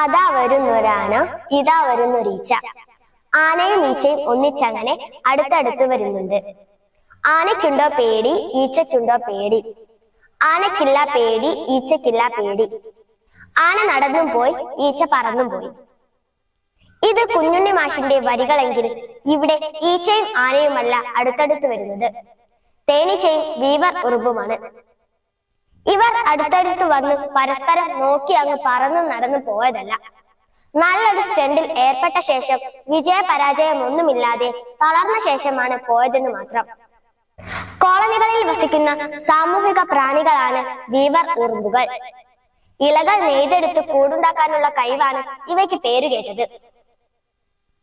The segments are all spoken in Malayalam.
അതാ വരുന്നൊരാന, ഇതാ വരുന്നൊരീച്ച. ആനയും ഈച്ചയും ഒന്നിച്ചങ്ങനെ അടുത്തടുത്ത് വരുന്നുണ്ട്. ആനയ്ക്കുണ്ടോ പേടി, ഈച്ചയ്ക്കുണ്ടോ പേടി? ആനയ്ക്കില്ല പേടി, ഈച്ചയ്ക്കില്ല പേടി. ആന നടന്നും പോയി, ഈച്ച പറന്നും പോയി. ഇത് കുഞ്ഞുണ്ണി മാഷിന്റെ വരികളെങ്കിൽ ഇവിടെ ഈച്ചയും ആനയുമല്ല അടുത്തടുത്ത് വരുന്നത്, തേനീച്ചയും വീവർ ഉറുമ്പുമാണ്. ഇവർ അടുത്തടുത്ത് വന്ന് പരസ്പരം നോക്കി അങ്ങ് പറന്നു നടന്നു പോയതല്ല. നല്ലൊരു സ്റ്റണ്ടിൽ ഏർപ്പെട്ട ശേഷം വിജയപരാജയമൊന്നുമില്ലാതെ തളർന്ന ശേഷമാണ് പോയതെന്ന് മാത്രം. കോളനികളിൽ വസിക്കുന്ന സാമൂഹിക പ്രാണികളാണ് വീവർ ഉറുമ്പുകൾ. ഇലകൾ നെയ്തെടുത്ത് കൂടുണ്ടാക്കാനുള്ള കഴിവാണ് ഇവയ്ക്ക് പേരുകേട്ടത്.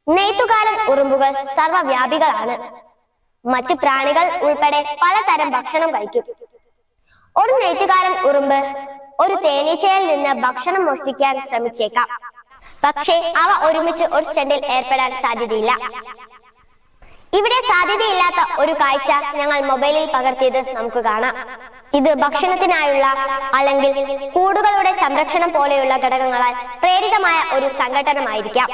നെയ്ത്തുകാരൻ ഉറുമ്പുകൾ സർവ്വവ്യാപികളാണ്. മറ്റു പ്രാണികൾ ഉൾപ്പെടെ പലതരം ഭക്ഷണം കഴിക്കും. ഒരു നെയ്ത്തുകാരൻ ഉറുമ്പ് ഒരു തേനീച്ചയിൽ നിന്ന് ഭക്ഷണം മോഷ്ടിക്കാൻ ശ്രമിച്ചേക്കാം. പക്ഷേ അവ ഒരുമിച്ച് ഒരു സ്റ്റണ്ടിൽ ഏർപ്പെടാൻ സാധ്യതയില്ല. ഇവിടെ സാധ്യതയില്ലാത്ത ഒരു കാഴ്ച ഞങ്ങൾ മൊബൈലിൽ പകർത്തിയത് നമുക്ക് കാണാം. ഇത് ഭക്ഷണത്തിനായുള്ള അല്ലെങ്കിൽ കൂടുകളുടെ സംരക്ഷണം പോലെയുള്ള ഘടകങ്ങളാൽ പ്രേരിതമായ ഒരു സംഘട്ടനമായിരിക്കാം.